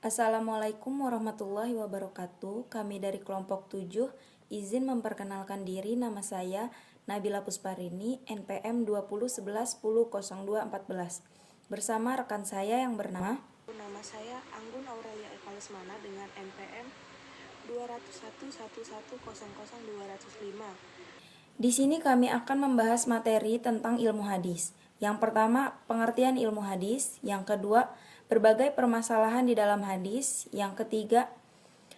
Assalamualaikum warahmatullahi wabarakatuh. Kami dari kelompok 7 izin memperkenalkan diri. Nama saya Nabila Pusparini, NPM 2011100214. Bersama rekan saya yang bernama Nama saya Anggun Aurelia Eka Lesmana dengan NPM 20111000205. Di sini kami akan membahas materi tentang ilmu hadis. Yang pertama, pengertian ilmu hadis. Yang kedua, berbagai permasalahan di dalam hadis. Yang ketiga,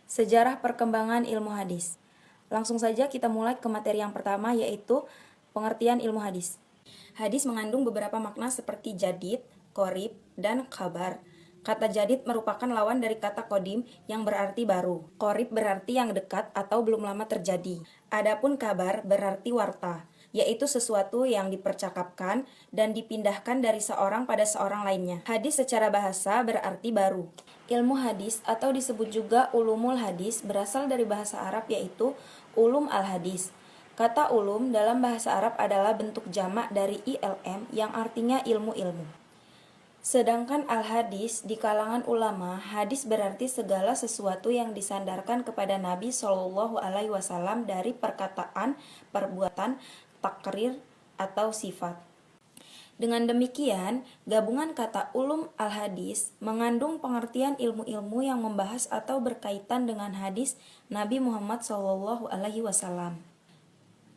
sejarah perkembangan ilmu hadis. Langsung saja kita mulai ke materi yang pertama, yaitu pengertian ilmu hadis. Hadis mengandung beberapa makna seperti jadid, qorib, dan khabar. Kata jadid merupakan lawan dari kata kodim yang berarti baru. Qorib berarti yang dekat atau belum lama terjadi. Adapun kabar berarti warta, yaitu sesuatu yang dipercakapkan dan dipindahkan dari seorang pada seorang lainnya. Hadis secara bahasa berarti baru. Ilmu hadis atau disebut juga ulumul hadis berasal dari bahasa Arab yaitu ulum al-hadis. Kata ulum dalam bahasa Arab adalah bentuk jamak dari ilm yang artinya ilmu-ilmu. Sedangkan al-hadis di kalangan ulama, hadis berarti segala sesuatu yang disandarkan kepada Nabi Shallallahu Alaihi Wasallam dari perkataan, perbuatan, takrir, atau sifat. Dengan demikian, gabungan kata ulum al-hadis mengandung pengertian ilmu-ilmu yang membahas atau berkaitan dengan hadis Nabi Muhammad Shallallahu Alaihi Wasallam.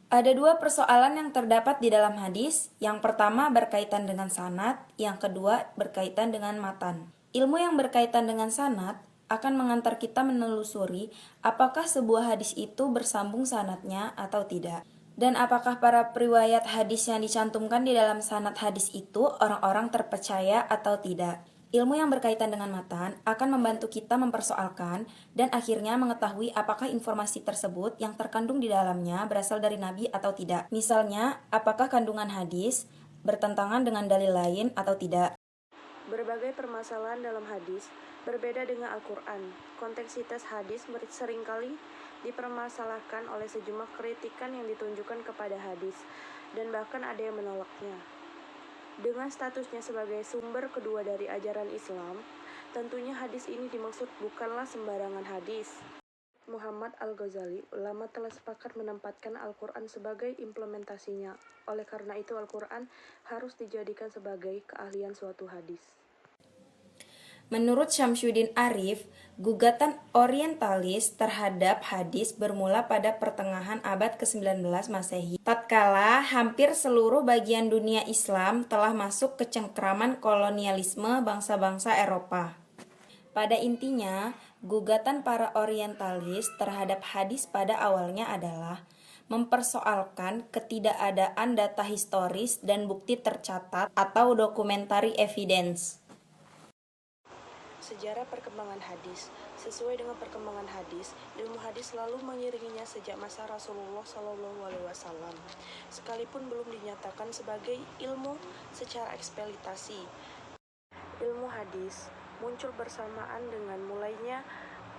Ada dua persoalan yang terdapat di dalam hadis. Yang pertama berkaitan dengan sanad, yang kedua berkaitan dengan matan. Ilmu yang berkaitan dengan sanad akan mengantar kita menelusuri apakah sebuah hadis itu bersambung sanadnya atau tidak. Dan apakah para periwayat hadis yang dicantumkan di dalam sanad hadis itu orang-orang terpercaya atau tidak. Ilmu yang berkaitan dengan matan akan membantu kita mempersoalkan dan akhirnya mengetahui apakah informasi tersebut yang terkandung di dalamnya berasal dari Nabi atau tidak. Misalnya, apakah kandungan hadis bertentangan dengan dalil lain atau tidak. Berbagai permasalahan dalam hadis berbeda dengan Al-Quran. Konteksitas hadis seringkali dipermasalahkan oleh sejumlah kritikan yang ditunjukkan kepada hadis, dan bahkan ada yang menolaknya. Dengan statusnya sebagai sumber kedua dari ajaran Islam, tentunya hadis ini dimaksud bukanlah sembarangan hadis. Muhammad Al-Ghazali, ulama telah sepakat menempatkan Al-Quran sebagai implementasinya. Oleh karena itu Al-Quran harus dijadikan sebagai keahlian suatu hadis. Menurut Syamsuddin Arif, gugatan orientalis terhadap hadis bermula pada pertengahan abad ke-19 Masehi. Tatkala hampir seluruh bagian dunia Islam telah masuk ke cengkraman kolonialisme bangsa-bangsa Eropa. Pada intinya, gugatan para orientalis terhadap hadis pada awalnya adalah mempersoalkan ketidakadaan data historis dan bukti tercatat atau documentary evidence. Sejarah perkembangan hadis. Sesuai dengan perkembangan hadis, ilmu hadis selalu mengiringinya sejak masa Rasulullah SAW, sekalipun belum dinyatakan sebagai ilmu secara eksploitasi. Ilmu hadis muncul bersamaan dengan mulainya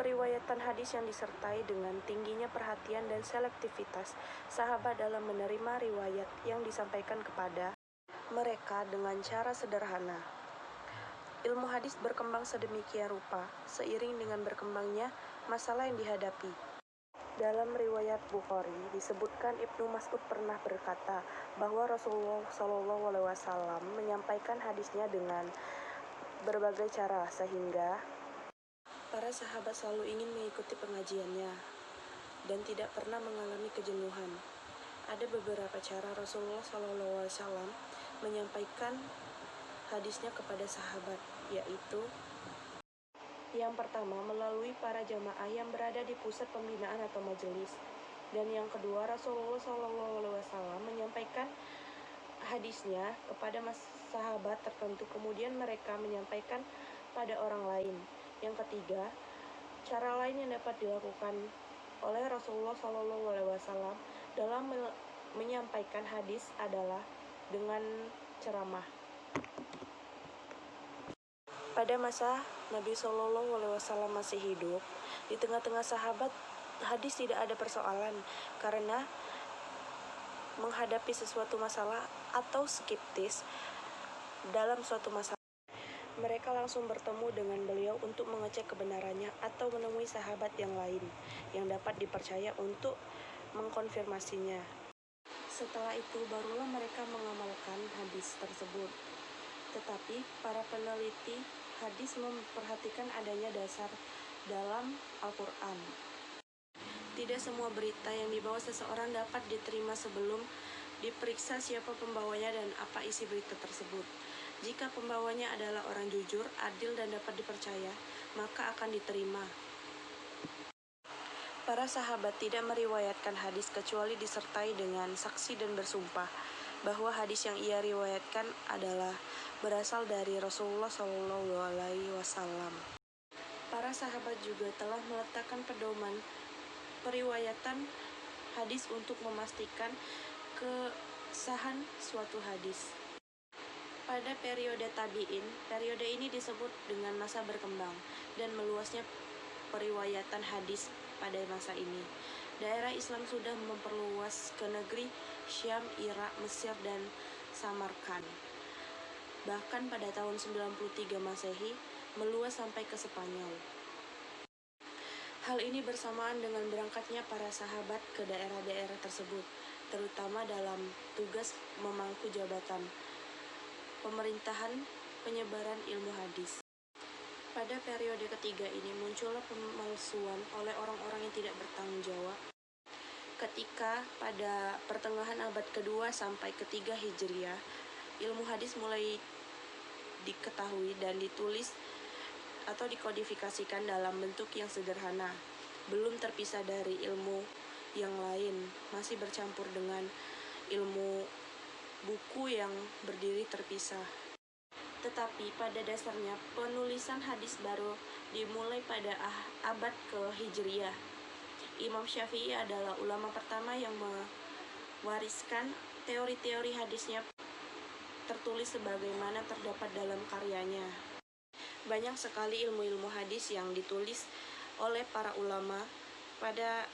periwayatan hadis yang disertai dengan tingginya perhatian dan selektivitas sahabat dalam menerima riwayat yang disampaikan kepada mereka dengan cara sederhana. Ilmu hadis berkembang sedemikian rupa seiring dengan berkembangnya masalah yang dihadapi. Dalam riwayat Bukhari disebutkan Ibnu Mas'ud pernah berkata bahwa Rasulullah SAW menyampaikan hadisnya dengan berbagai cara sehingga para sahabat selalu ingin mengikuti pengajiannya dan tidak pernah mengalami kejenuhan. Ada beberapa cara Rasulullah SAW menyampaikan hadisnya kepada sahabat, yaitu yang pertama melalui para jamaah yang berada di pusat pembinaan atau majelis, dan yang kedua Rasulullah SAW menyampaikan hadisnya kepada sahabat tertentu, kemudian mereka menyampaikan pada orang lain. Yang ketiga, cara lain yang dapat dilakukan oleh Rasulullah SAW dalam menyampaikan hadis adalah dengan ceramah. Pada masa Nabi SAW masih hidup, di tengah-tengah sahabat hadis tidak ada persoalan karena menghadapi sesuatu masalah atau skeptis dalam suatu masalah. Mereka langsung bertemu dengan beliau untuk mengecek kebenarannya atau menemui sahabat yang lain yang dapat dipercaya untuk mengkonfirmasinya. Setelah itu barulah mereka mengamalkan hadis tersebut. Tetapi para peneliti hadis memperhatikan adanya dasar dalam Al-Quran. Tidak semua berita yang dibawa seseorang dapat diterima sebelum diperiksa siapa pembawanya dan apa isi berita tersebut. Jika pembawanya adalah orang jujur, adil, dan dapat dipercaya, maka akan diterima. Para sahabat tidak meriwayatkan hadis kecuali disertai dengan saksi dan bersumpah bahwa hadis yang ia riwayatkan adalah berasal dari Rasulullah SAW. Para sahabat juga telah meletakkan pedoman periwayatan hadis untuk memastikan kesahan suatu hadis. Pada periode tabi'in, periode ini disebut dengan masa berkembang dan meluasnya periwayatan hadis pada masa ini. Daerah Islam sudah memperluas ke negeri Syam, Irak, Mesir, dan Samarkand. Bahkan pada tahun 93 Masehi, meluas sampai ke Spanyol. Hal ini bersamaan dengan berangkatnya para sahabat ke daerah-daerah tersebut, terutama dalam tugas memangku jabatan pemerintahan penyebaran ilmu hadis. Pada periode ketiga ini muncullah pemalsuan oleh orang-orang yang tidak bertanggung jawab. Ketika pada pertengahan abad kedua sampai ketiga Hijriah, ilmu hadis mulai diketahui dan ditulis atau dikodifikasikan dalam bentuk yang sederhana, belum terpisah dari ilmu yang lain, masih bercampur dengan ilmu buku yang berdiri terpisah. Tetapi pada dasarnya penulisan hadis baru dimulai pada abad ke-Hijriah. Imam Syafi'i adalah ulama pertama yang mewariskan teori-teori hadisnya tertulis sebagaimana terdapat dalam karyanya. Banyak sekali ilmu-ilmu hadis yang ditulis oleh para ulama pada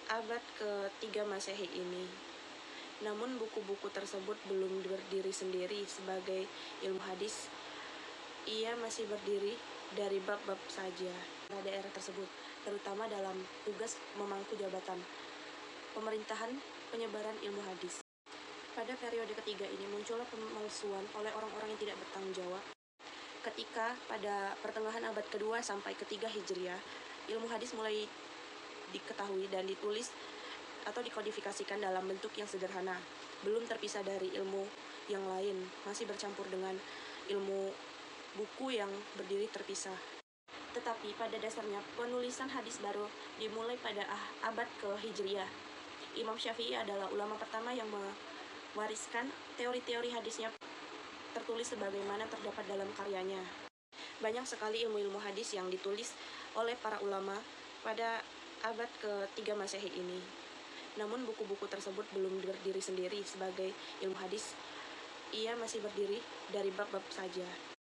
abad ke-3 Masehi ini. Namun buku-buku tersebut belum berdiri sendiri sebagai ilmu hadis. Ia masih berdiri dari bab-bab saja. Daerah tersebut, terutama dalam tugas memangku jabatan pemerintahan penyebaran ilmu hadis. Pada periode ketiga ini muncullah pemalsuan oleh orang-orang yang tidak bertanggung jawab. Ketika pada pertengahan abad kedua sampai ketiga Hijriah, ilmu hadis mulai diketahui dan ditulis atau dikodifikasikan dalam bentuk yang sederhana, belum terpisah dari ilmu yang lain, masih bercampur dengan ilmu buku yang berdiri terpisah. Tetapi pada dasarnya penulisan hadis baru dimulai pada abad ke-Hijriah. Imam Syafi'i adalah ulama pertama yang mewariskan teori-teori hadisnya tertulis sebagaimana terdapat dalam karyanya. Banyak sekali ilmu-ilmu hadis yang ditulis oleh para ulama pada abad ke-3 Masehi ini. Namun buku-buku tersebut belum berdiri sendiri sebagai ilmu hadis. Ia masih berdiri dari bab-bab saja.